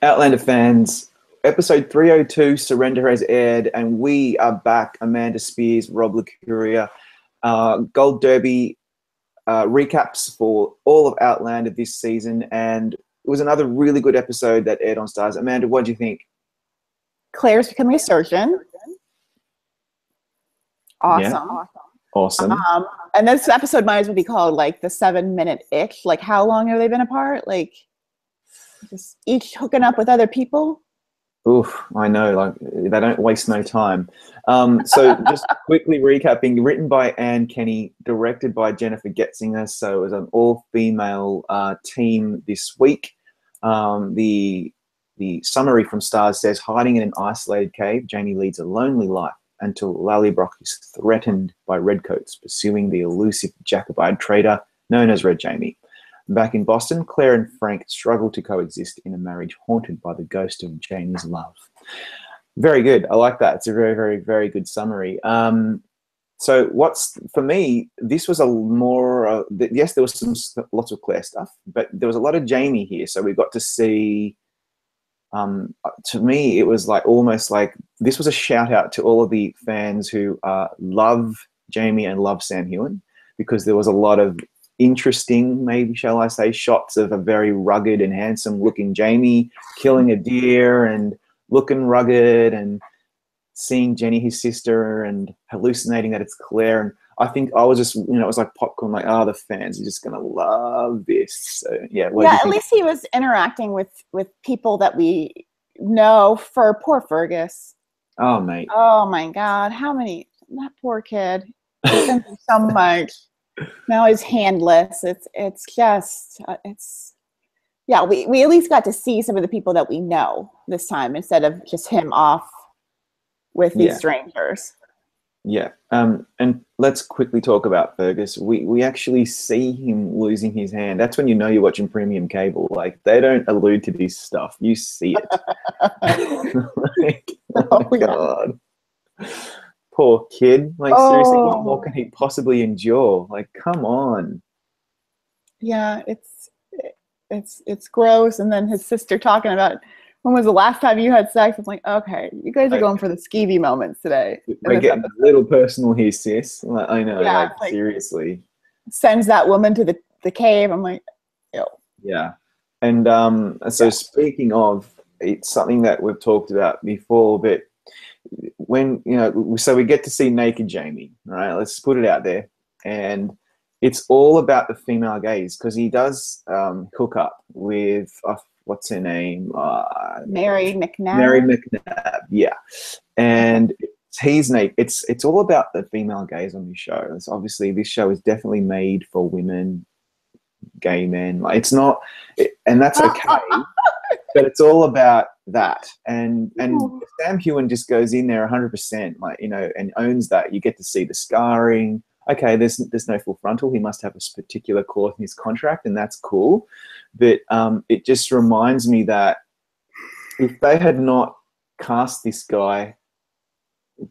Outlander fans, episode 302, Surrender, has aired, and we are back. Amanda Spears, Rob Licuria, Gold Derby recaps for all of Outlander this season, and it was another really good episode that aired on Stars. Amanda, what do you think? Claire's becoming a surgeon. Awesome. Yeah. Awesome. And this episode might as well be called like the 7-minute itch. Like, how long have they been apart? Like, just each hooking up with other people. Oof, I know, like they don't waste no time. So just quickly recapping, written by Anne Kenney, directed by Jennifer Getzinger. So it was an all-female team this week. The summary from Stars says, hiding in an isolated cave, Jamie leads a lonely life until Lallybroch is threatened by redcoats pursuing the elusive Jacobite trader known as Red Jamie. Back in Boston, Claire and Frank struggle to coexist in a marriage haunted by the ghost of Jamie's love. Very good. I like that. It's a very, very, very good summary. So for me, this was a more, yes, there was lots of Claire stuff, but there was a lot of Jamie here. So we got to see, to me, it was like almost like this was a shout out to all of the fans who love Jamie and love Sam Heughan, because there was a lot of interesting, maybe shall I say, shots of a very rugged and handsome looking Jamie killing a deer and looking rugged, and seeing Jenny, his sister, and hallucinating that it's Claire. And I think I was just, it was like popcorn, like, the fans are just going to love this. So, yeah. At least he was interacting with people that we know. For poor Fergus. Oh, mate. Oh, my God. That poor kid. He's been through so much. Now he's handless. We at least got to see some of the people that we know this time, instead of just him off with these strangers. Yeah. And let's quickly talk about Fergus. We actually see him losing his hand. That's when you know you're watching premium cable. Like, they don't allude to this stuff. You see it. Oh my God. Poor kid. Like, seriously, what more can he possibly endure? Like, come on. Yeah, it's gross. And then his sister talking about, when was the last time you had sex? I'm like, okay, you guys are going for the skeevy moments today. We're getting a little personal here, sis. Like, I know, like seriously. Sends that woman to the cave. I'm like, ew. Yeah. And speaking of, it's something that we've talked about before, but when, so we get to see naked Jamie, right? Let's put it out there. And it's all about the female gaze, because he does hook up with, what's her name? Mary McNabb. Mary McNabb, yeah. And he's naked. It's all about the female gaze on this show. It's obviously, this show is definitely made for women, gay men. Like, it's not, and that's okay. But it's all about that. And Sam Heughan just goes in there 100%, like, and owns that. You get to see the scarring. Okay, there's no full frontal. He must have a particular clause in his contract, and that's cool. But it just reminds me that if they had not cast this guy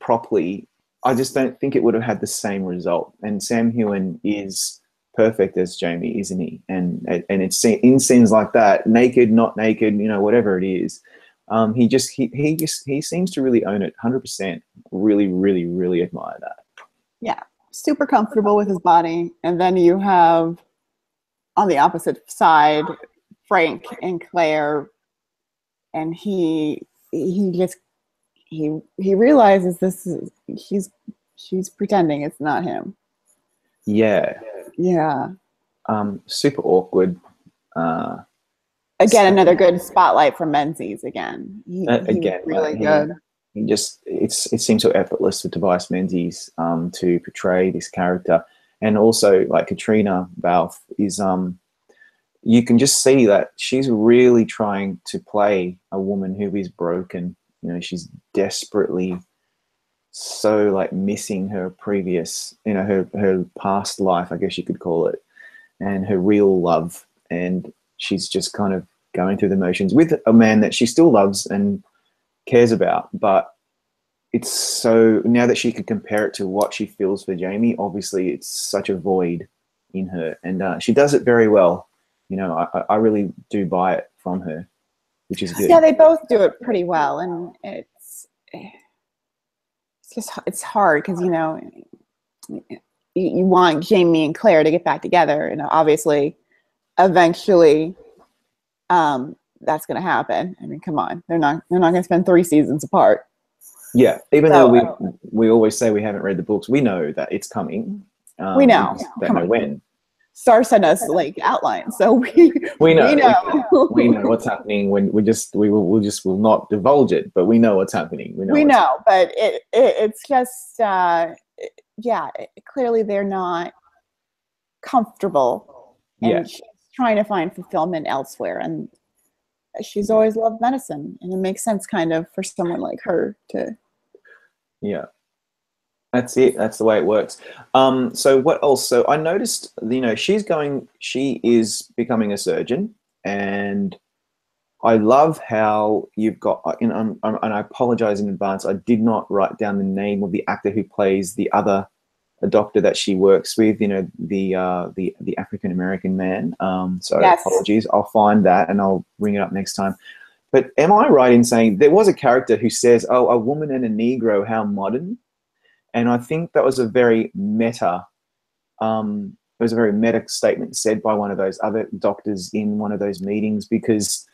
properly, I just don't think it would have had the same result. And Sam Heughan is perfect as Jamie, isn't he? And it's in scenes like that, naked, not naked, whatever it is. He seems to really own it 100%. Really, really, really admire that. Yeah, super comfortable with his body. And then you have, on the opposite side, Frank and Claire, and he realizes she's pretending it's not him. Yeah. Super awkward. Again, another good spotlight from Menzies. Again, he really good. It seems so effortless for Tobias Menzies to portray this character. And also, like, Katrina Balfe is you can just see that she's really trying to play a woman who is broken. She's desperately so, like, missing her previous, her past life, I guess you could call it, and her real love. And she's just kind of going through the motions with a man that she still loves and cares about. But it's so, now that she could compare it to what she feels for Jamie, obviously it's such a void in her. And she does it very well. I really do buy it from her. which is good. Yeah, they both do it pretty well, and it's hard because you want Jamie and Claire to get back together, and obviously, eventually, that's going to happen. I mean, come on, they're not going to spend 3 seasons apart. Yeah, even though we always say we haven't read the books, we know that it's coming. We know. We don't know when. Star sent us like outlines, so we know we know what's happening. When we'll not divulge it, but we know what's happening. We know, but it's just clearly they're not comfortable, and she's trying to find fulfillment elsewhere, and she's always loved medicine, and it makes sense kind of for someone like her to. Yeah. That's it. That's the way it works. So what else? So I noticed, she is becoming a surgeon, and I love how you've got, and I apologize in advance, I did not write down the name of the actor who plays the other doctor that she works with, the African-American man. So yes. Apologies. I'll find that and I'll bring it up next time. But am I right in saying there was a character who says, "Oh, a woman and a Negro, how modern"? And I think that was a very meta statement said by one of those other doctors in one of those meetings, because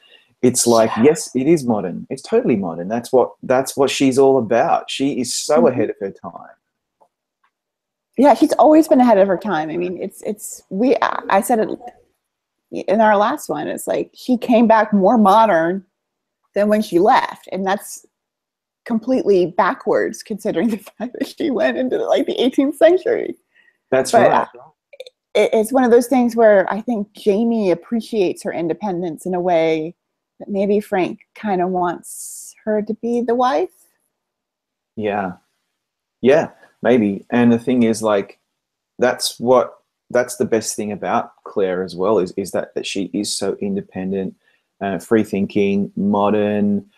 it's like, yes, it is modern. It's totally modern. That's what she's all about. She is so ahead of her time. Yeah, she's always been ahead of her time. I mean, I said it in our last one. It's like she came back more modern than when she left, and that's completely backwards considering the fact that she went into like the 18th century. That's right. It's one of those things where I think Jamie appreciates her independence in a way that maybe Frank kind of wants her to be the wife. Yeah, maybe. And the thing is, like, that's the best thing about Claire as well, is that she is so independent, free thinking, modern.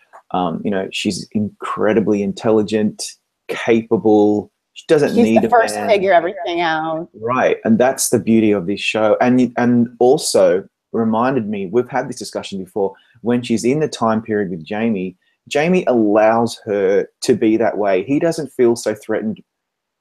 She's incredibly intelligent, capable. She doesn't need the first to figure everything out. Right. And that's the beauty of this show. And also reminded me, we've had this discussion before, when she's in the time period with Jamie allows her to be that way. He doesn't feel so threatened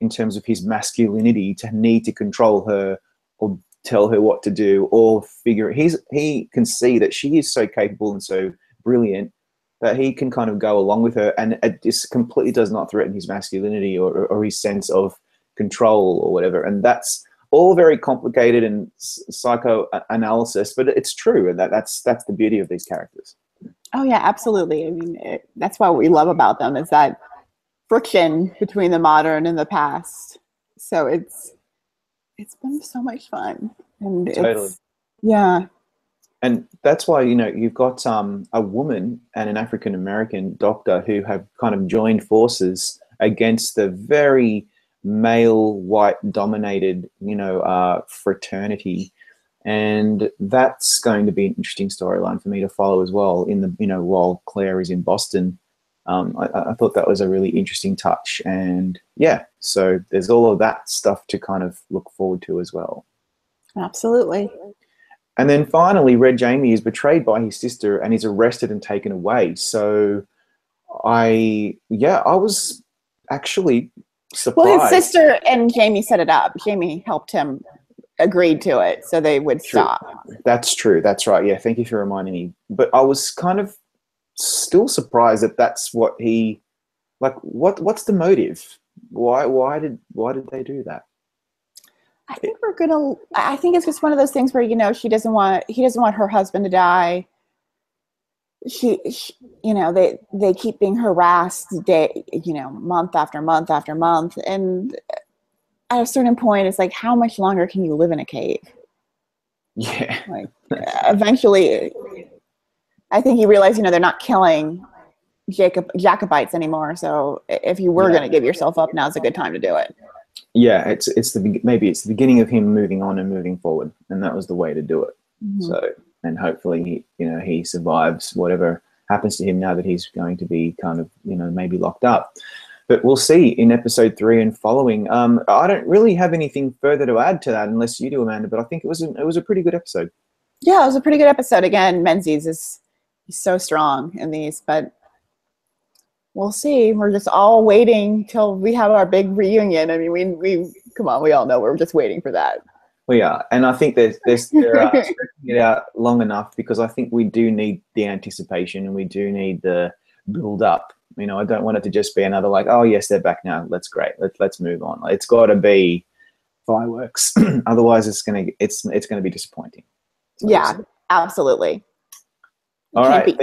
in terms of his masculinity to need to control her or tell her what to do or figure it. He can see that she is so capable and so brilliant that he can kind of go along with her, and it just completely does not threaten his masculinity or his sense of control or whatever. And that's all very complicated and psychoanalysis, but it's true, and that's the beauty of these characters. Oh yeah, absolutely. I mean, that's what we love about them, is that friction between the modern and the past. So it's been so much fun, and totally. Yeah. And that's why, you've got a woman and an African-American doctor who have kind of joined forces against the very male, white-dominated, fraternity. And that's going to be an interesting storyline for me to follow as well, while Claire is in Boston. I thought that was a really interesting touch. And, yeah, so there's all of that stuff to kind of look forward to as well. Absolutely. And then finally, Red Jamie is betrayed by his sister and is arrested and taken away. So I was actually surprised. Well, his sister and Jamie set it up. Jamie helped him, agreed to it, so they would stop. That's true. That's right. Yeah, thank you for reminding me. But I was kind of still surprised that that's what he, like, what's the motive? Why did they do that? I think it's just one of those things where, he doesn't want her husband to die. She they keep being harassed month after month after month. And at a certain point, it's like, how much longer can you live in a cave? Yeah. Like, eventually, I think he realized, they're not killing Jacobites anymore. So if you were going to give yourself up, now's a good time to do it. Yeah, maybe it's the beginning of him moving on and moving forward, and that was the way to do it. Mm-hmm. So, and hopefully he survives whatever happens to him now that he's going to be kind of maybe locked up. But we'll see in episode 3 and following. I don't really have anything further to add to that, unless you do, Amanda. But I think it was a pretty good episode. Yeah, it was a pretty good episode. Again, Menzies is He's so strong in these, but we'll see. We're just all waiting till we have our big reunion. I mean, we come on, we all know we're just waiting for that. We are, and I think they're stretching it out long enough because I think we do need the anticipation and we do need the build up. You know, I don't want it to just be another like, oh yes, they're back now. That's great. Let's move on. It's got to be fireworks. Otherwise, it's gonna be disappointing. Yeah, absolutely. All right,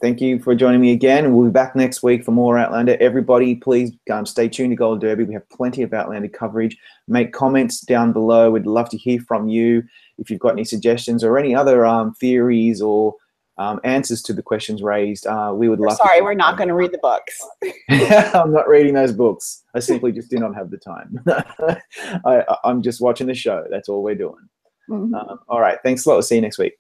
thank you for joining me again. We'll be back next week for more Outlander. Everybody, please stay tuned to Gold Derby. We have plenty of Outlander coverage. Make comments down below. We'd love to hear from you. If you've got any suggestions or any other theories or answers to the questions raised, we would love Sorry, we're not going to read the books. I'm not reading those books. I simply just do not have the time. I'm just watching the show. That's all we're doing. All right. Thanks a lot. We'll see you next week.